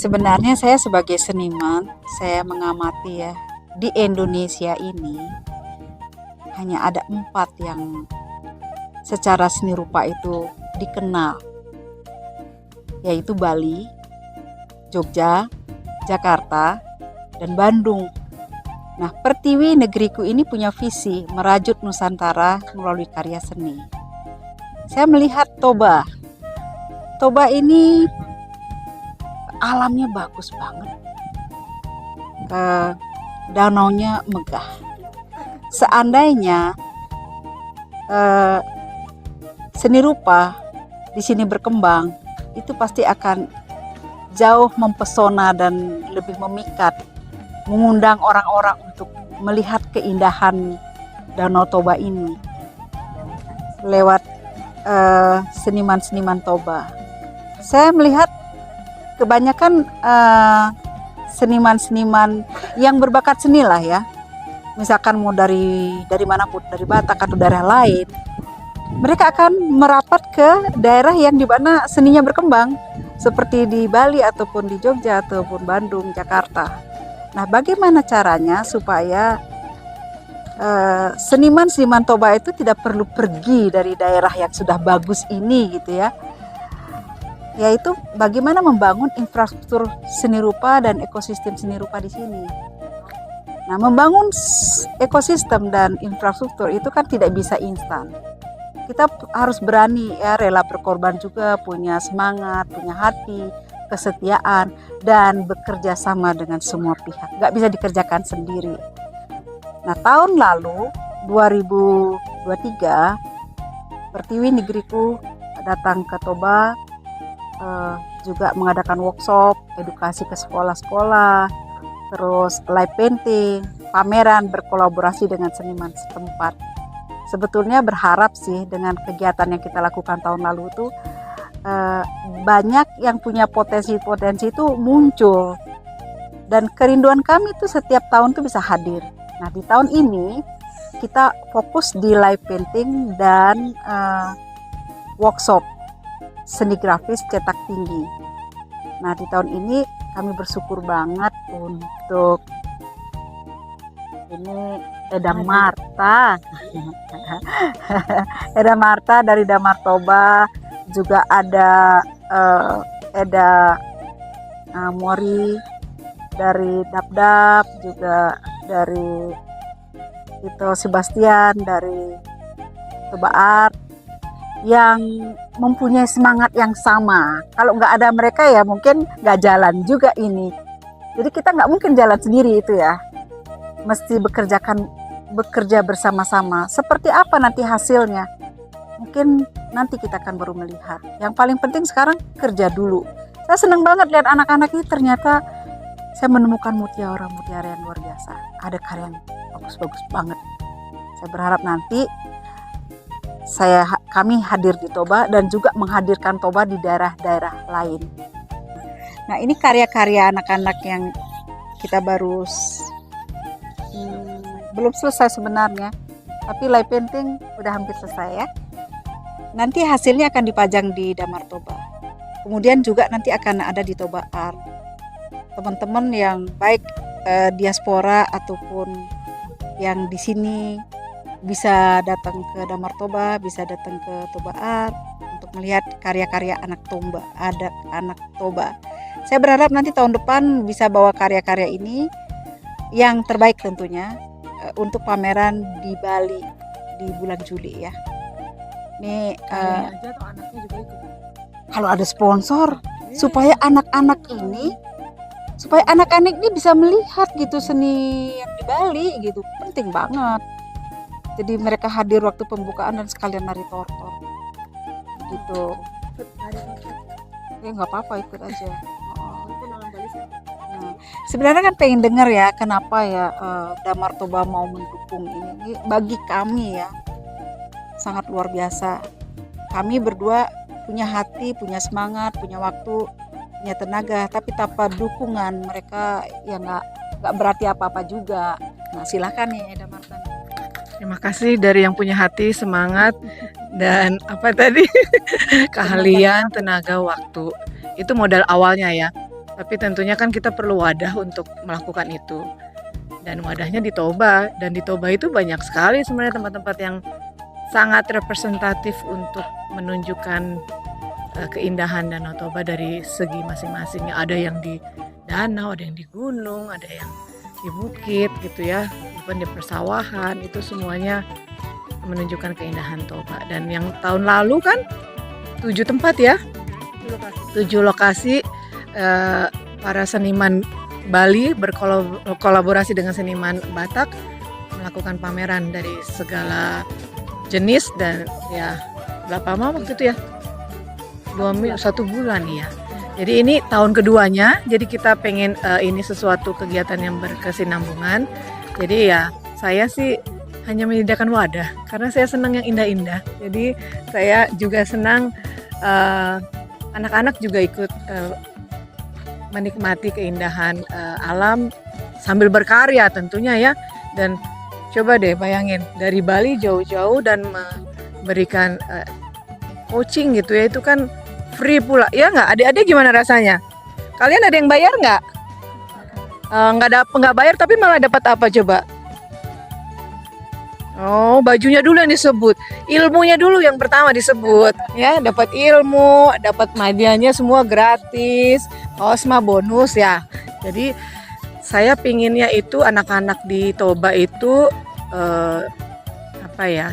Sebenarnya saya sebagai seniman, saya mengamati ya, di Indonesia ini hanya ada 4 yang secara seni rupa itu dikenal, yaitu Bali, Jogja, Jakarta, dan Bandung. Nah, Pertiwi negeriku ini punya visi merajut Nusantara melalui karya seni. Saya melihat Toba. Toba ini alamnya bagus banget. Danaunya megah. Seandainya seni rupa di sini berkembang, itu pasti akan jauh mempesona dan lebih memikat, mengundang orang-orang untuk melihat keindahan Danau Toba ini lewat seniman-seniman Toba. Saya melihat kebanyakan seniman-seniman yang berbakat seni lah ya, misalkan mau dari manapun, dari Batak atau daerah lain, mereka akan merapat ke daerah yang di mana seninya berkembang, seperti di Bali ataupun di Jogja ataupun Bandung, Jakarta. Nah, bagaimana caranya supaya seniman-seniman Toba itu tidak perlu pergi dari daerah yang sudah bagus ini gitu ya, yaitu bagaimana membangun infrastruktur seni rupa dan ekosistem seni rupa di sini. Nah, membangun ekosistem dan infrastruktur itu kan tidak bisa instan. Kita harus berani ya, rela berkorban juga, punya semangat, punya hati, kesetiaan, dan bekerja sama dengan semua pihak. Gak bisa dikerjakan sendiri. Nah, tahun lalu 2023 Pertiwi negeriku datang ke Toba, juga mengadakan workshop, edukasi ke sekolah-sekolah, terus live painting, pameran, berkolaborasi dengan seniman setempat. Sebetulnya berharap sih dengan kegiatan yang kita lakukan tahun lalu itu banyak yang punya potensi-potensi itu muncul, dan kerinduan kami itu setiap tahun tuh bisa hadir. Nah, di tahun ini kita fokus di live painting dan workshop seni grafis cetak tinggi. Nah, di tahun ini kami bersyukur banget untuk ini Eda Marta. Eda Marta dari Damar Toba, juga ada Eda Mori dari Dapdap, juga dari itu Sebastian dari Toba Art, yang mempunyai semangat yang sama. Kalau nggak ada mereka ya mungkin nggak jalan juga ini. Jadi kita nggak mungkin jalan sendiri itu ya. Mesti bekerja bersama-sama. Seperti apa nanti hasilnya? Mungkin nanti kita akan baru melihat. Yang paling penting sekarang kerja dulu. Saya senang banget lihat anak-anak ini, ternyata saya menemukan mutiara-mutiara yang luar biasa. Ada karya yang bagus-bagus banget. Saya berharap nanti kami hadir di Toba dan juga menghadirkan Toba di daerah-daerah lain. Nah, ini karya-karya anak-anak yang kita baru belum selesai sebenarnya, tapi live painting udah hampir selesai ya. Nanti hasilnya akan dipajang di Damar Toba. Kemudian juga nanti akan ada di Toba Art. Teman-teman yang baik diaspora ataupun yang di sini bisa datang ke Damar Toba, bisa datang ke Toba Art untuk melihat karya-karya anak Toba. Saya berharap nanti tahun depan bisa bawa karya-karya ini yang terbaik tentunya untuk pameran di Bali di bulan Juli ya. Ini aja atau anaknya juga ikut? Kalau ada sponsor supaya anak-anak ini bisa melihat gitu seni yang di Bali gitu, penting banget. Jadi mereka hadir waktu pembukaan dan sekalian nari tortor gitu. Nggak apa-apa, ikut aja. Nah, sebenarnya kan pengen dengar ya kenapa ya Damar Toba mau mendukung ini. Bagi kami ya sangat luar biasa. Kami berdua punya hati, punya semangat, punya waktu, punya tenaga, tapi tanpa dukungan mereka ya nggak berarti apa-apa juga. Nah, silakan nih Eda Marta. Terima kasih dari yang punya hati, semangat, dan apa tadi keahlian, tenaga, waktu. Itu modal awalnya ya. Tapi tentunya kan kita perlu wadah untuk melakukan itu. Dan wadahnya di Toba, dan di Toba itu banyak sekali sebenarnya tempat-tempat yang sangat representatif untuk menunjukkan keindahan Danau Toba dari segi masing-masingnya. Ada yang di danau, ada yang di gunung, ada yang di bukit gitu ya, bukan di persawahan, itu semuanya menunjukkan keindahan Toba. Dan yang tahun lalu kan 7 tempat ya, 7 lokasi para seniman Bali berkolaborasi dengan seniman Batak melakukan pameran dari segala jenis. Dan ya berapa lama waktu itu ya, 1 bulan ya. Jadi ini tahun keduanya, jadi kita pengen ini sesuatu kegiatan yang berkesinambungan. Jadi ya saya sih hanya menyediakan wadah karena saya senang yang indah-indah. Jadi saya juga senang anak-anak juga ikut menikmati keindahan alam sambil berkarya tentunya ya. Dan coba deh bayangin dari Bali jauh-jauh dan memberikan coaching gitu ya, itu kan free pula ya nggak? Adik-adik gimana rasanya? Kalian ada yang bayar nggak? Nggak bayar tapi malah dapat apa coba? Oh, bajunya dulu yang disebut, ilmunya dulu yang pertama disebut ya, dapat ilmu, dapat medianya semua gratis, osma bonus ya. Jadi saya pinginnya itu anak-anak di Toba itu apa ya,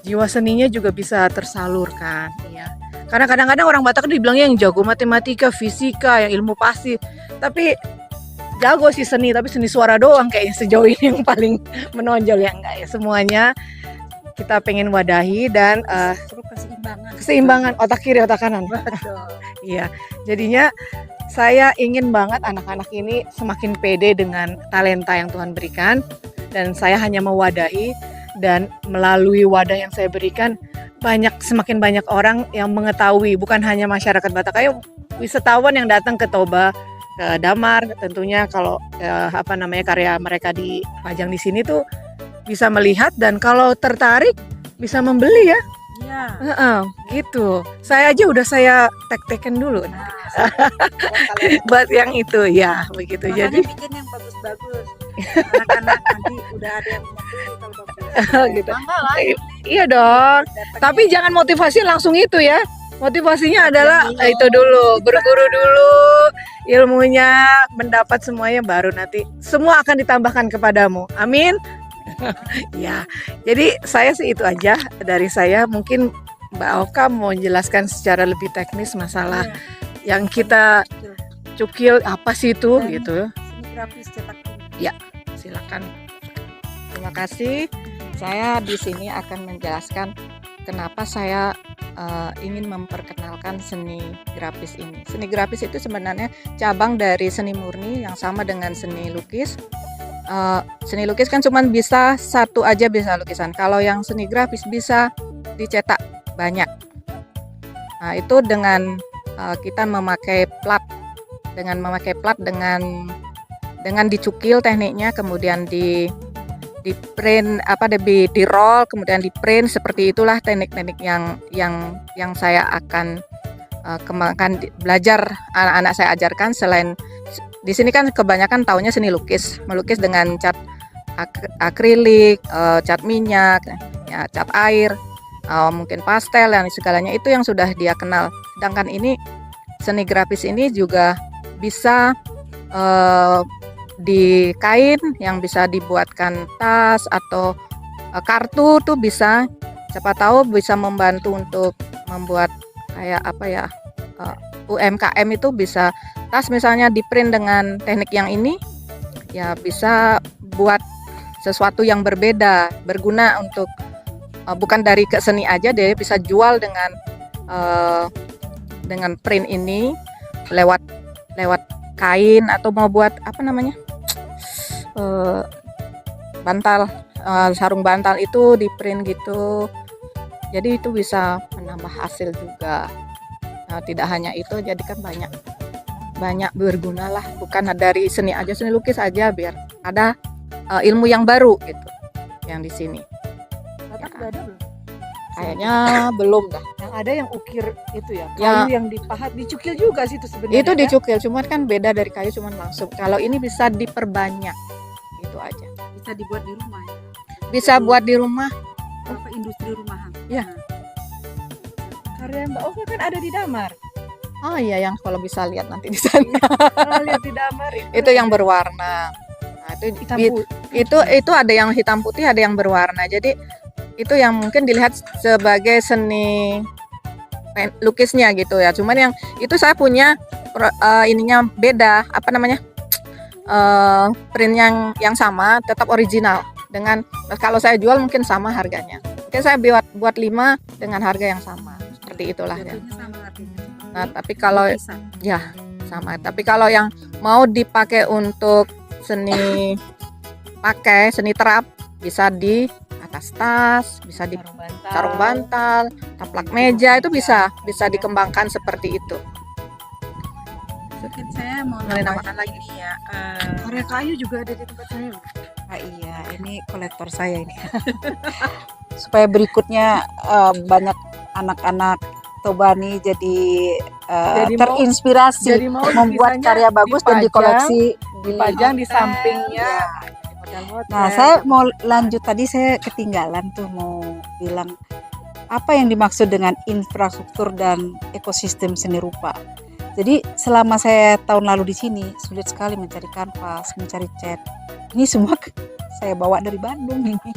jiwa seninya juga bisa tersalurkan ya. Karena kadang-kadang orang Batak dibilangnya yang jago matematika, fisika, yang ilmu pasti, tapi jago sih seni, tapi seni suara doang kayaknya sejauh ini yang paling menonjol. Ya enggak ya, semuanya kita pengen wadahi dan keseimbangan otak kiri otak kanan. Iya, jadinya saya ingin banget anak-anak ini semakin pede dengan talenta yang Tuhan berikan, dan saya hanya mewadahi, dan melalui wadah yang saya berikan semakin banyak orang yang mengetahui, bukan hanya masyarakat Batak, ayo wisatawan yang datang ke Toba, ke Damar, tentunya kalau karya mereka dipajang di sini tuh bisa melihat, dan kalau tertarik bisa membeli ya. Iya. Gitu. Saya aja udah saya tag-tagkan dulu. Nah, buat yang itu ya, begitu. Makanya jadi bikin yang bagus-bagus. Anak-anak nanti udah ada yang membeli kalau bagus. gitu. Bangga lah. Iya dong. Tapi jangan motivasi langsung itu ya. Motivasinya adalah itu dulu, berguru dulu, ilmunya mendapat semuanya, baru nanti semua akan ditambahkan kepadamu. Amin. Ya, jadi saya sih itu aja dari saya. Mungkin Mbak Oka mau menjelaskan secara lebih teknis masalah yang kita cukil apa sih itu gitu. Seni grafis cetak biru. Ya, silakan. Terima kasih. Saya di sini akan menjelaskan kenapa saya ingin memperkenalkan seni grafis ini. Seni grafis itu sebenarnya cabang dari seni murni yang sama dengan seni lukis. Seni lukis kan cuma bisa satu aja bisa lukisan. Kalau yang seni grafis bisa dicetak banyak. Nah, itu dengan kita memakai plat, dengan dicukil tekniknya, kemudian di print di roll, kemudian di print, seperti itulah teknik-teknik yang saya akan kembangkan, belajar anak-anak saya ajarkan. Selain di sini kan kebanyakan taunya seni lukis, melukis dengan cat akrilik, cat minyak, ya, cat air, mungkin pastel, dan segalanya itu yang sudah dia kenal. Sedangkan ini seni grafis ini juga bisa di kain yang bisa dibuatkan tas atau kartu tuh bisa, siapa tahu bisa membantu untuk membuat kayak UMKM itu bisa tas misalnya di print dengan teknik yang ini, ya bisa buat sesuatu yang berbeda, berguna untuk bukan dari ke seni aja deh, bisa jual dengan print ini lewat kain, atau mau buat bantal, sarung bantal itu di print gitu. Jadi itu bisa menambah hasil juga. Nah, tidak hanya itu, jadi kan banyak berguna lah, bukan dari seni aja, seni lukis aja, biar ada ilmu yang baru gitu yang di sini. Batak udah ada belum? Kayaknya belum dah. ada yang ukir itu ya, Ya. kayu yang dipahat, dicukil juga sih itu sebenarnya. Itu kan? dicukil, cuman kan beda dari kayu, cuman langsung. Kalau ini bisa diperbanyak, itu aja. Bisa dibuat di rumah ya. Bisa buat di rumah. Apa industri rumahan. Ya. Karya Mbak Ova kan ada di Damar. Oh iya, yang kalau bisa lihat nanti di sana. Kalau lihat di Damar Itu yang berwarna. Nah, hitam putih. itu ada yang hitam putih, ada yang berwarna. Jadi itu yang mungkin dilihat sebagai seni lukisnya gitu ya. Cuman yang itu saya punya ininya beda, apa namanya? Print yang sama, tetap original. Dengan kalau saya jual mungkin sama harganya. Mungkin saya buat 5 dengan harga yang sama. Seperti itulah ya. Jatuhnya sama artinya. Nah, tapi kalau Lukisan. ya sama. Tapi kalau yang mau dipakai untuk seni seni terap, bisa di atas tas, bisa di sarung bantal, taplak meja, itu bisa dikembangkan seperti itu. Mungkin saya mau Mulai nambahkan lagi nih ya. Karya kayu juga ada di tempat saya. Iya, ini kolektor saya ini. Supaya berikutnya banyak anak-anak Tobani jadi, Jadi terinspirasi jadi mau membuat lukisannya karya bagus dan dipajang, dikoleksi dipajang di sampingnya. Ya. Nah, saya mau lanjut, tadi saya ketinggalan tuh mau bilang apa yang dimaksud dengan infrastruktur dan ekosistem seni rupa. Jadi selama saya tahun lalu di sini sulit sekali mencari kanvas, mencari cat. Ini semua saya bawa dari Bandung ini.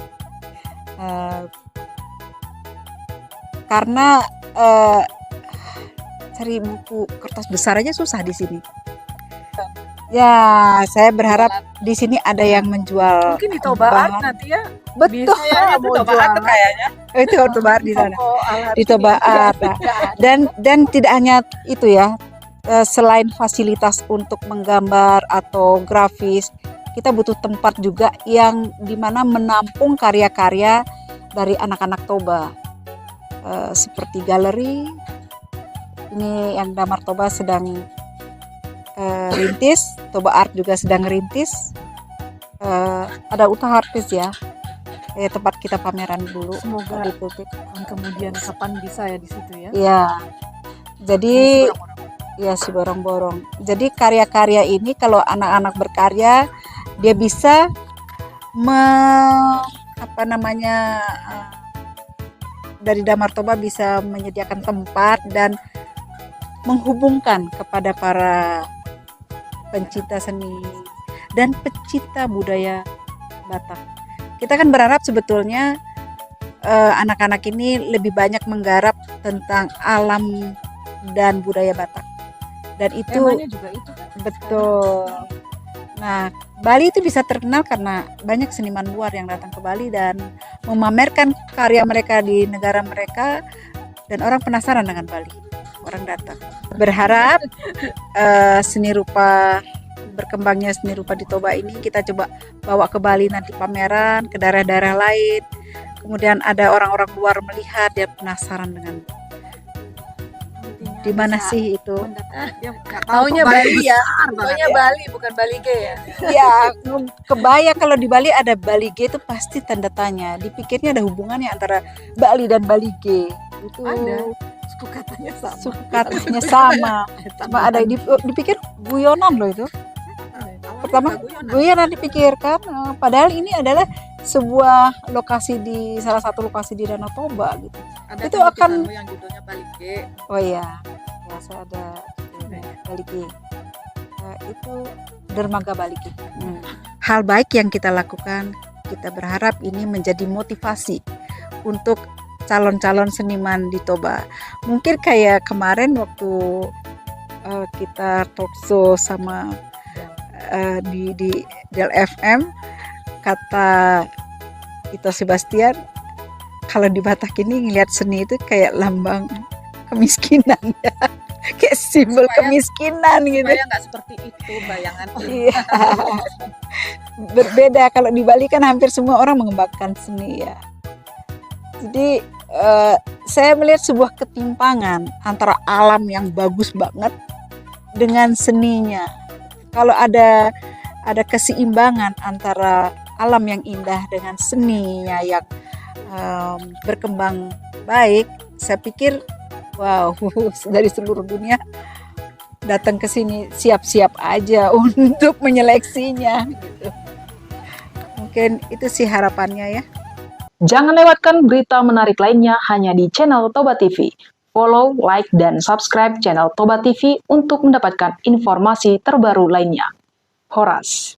Karena cari buku kertas besar aja susah di sini. Ya, saya berharap di sini ada yang menjual. Mungkin di Toba Art bahan. nanti ya. Betul, Bisa mau Toba Art tuh jualan. kayaknya. Itu Toba Art di sana. Toko alat Di Toba Art. Dan tidak hanya itu ya, selain fasilitas untuk menggambar atau grafis, kita butuh tempat juga yang dimana menampung karya-karya dari anak-anak Toba, seperti galeri. Ini yang Damar Toba sedang rintis, Toba Art juga sedang rintis. Ada Uta Artis ya, tempat kita pameran dulu. Semoga di titik. kemudian kapan bisa ya di situ ya. Ya, jadi Orang-orang. ya si borong-borong. Jadi karya-karya ini kalau anak-anak berkarya, dia bisa dari Damar Toba bisa menyediakan tempat dan menghubungkan kepada para pencinta seni dan pecinta budaya Batak. Kita kan berharap sebetulnya anak-anak ini lebih banyak menggarap tentang alam dan budaya Batak. Dan itu Temanya juga itu. betul. Nah, Bali itu bisa terkenal karena banyak seniman luar yang datang ke Bali dan memamerkan karya mereka di negara mereka, dan orang penasaran dengan Bali. Orang datang. Berharap berkembangnya seni rupa di Toba ini kita coba bawa ke Bali nanti pameran, ke daerah-daerah lain. Kemudian ada orang-orang luar melihat, dia penasaran dengan di mana sih itu. Taunya Bali ya. Taunya Bali bukan Bali G ya. Ya, kebayang kalau di Bali ada Bali G itu pasti tanda tanya. Dipikirnya ada hubungannya antara Bali dan Bali G. Itu Ada. Suku katanya sama. suku katanya sama. Cuma ada dipikir guyonan loh itu. Pertama guyonan dipikirkan, padahal ini adalah sebuah lokasi salah satu lokasi di Danau Toba gitu. Ada Itu kan akan- lukisanmu yang judulnya Balik G. Oh iya, ya saya ada Bali G. Itu dermaga Bali G. Hal baik yang kita lakukan, kita berharap ini menjadi motivasi untuk calon-calon seniman di Toba. Mungkin kayak kemarin waktu kita talk show sama di Del FM, kata Ito Sebastian, kalau di Batak ini ngelihat seni itu kayak lambang kemiskinan ya. Kayak simbol Supaya- kemiskinan gitu. Supaya nggak seperti itu bayangan. Iya. Berbeda kalau di Bali kan hampir semua orang mengembangkan seni ya. Jadi saya melihat sebuah ketimpangan antara alam yang bagus banget dengan seninya. Kalau ada keseimbangan antara alam yang indah dengan seninya yang berkembang baik, saya pikir wow, dari seluruh dunia datang ke sini siap-siap aja untuk menyeleksinya gitu. Mungkin itu sih harapannya ya. Jangan lewatkan berita menarik lainnya hanya di channel Toba TV. Follow, like, dan subscribe channel Toba TV untuk mendapatkan informasi terbaru lainnya. Horas.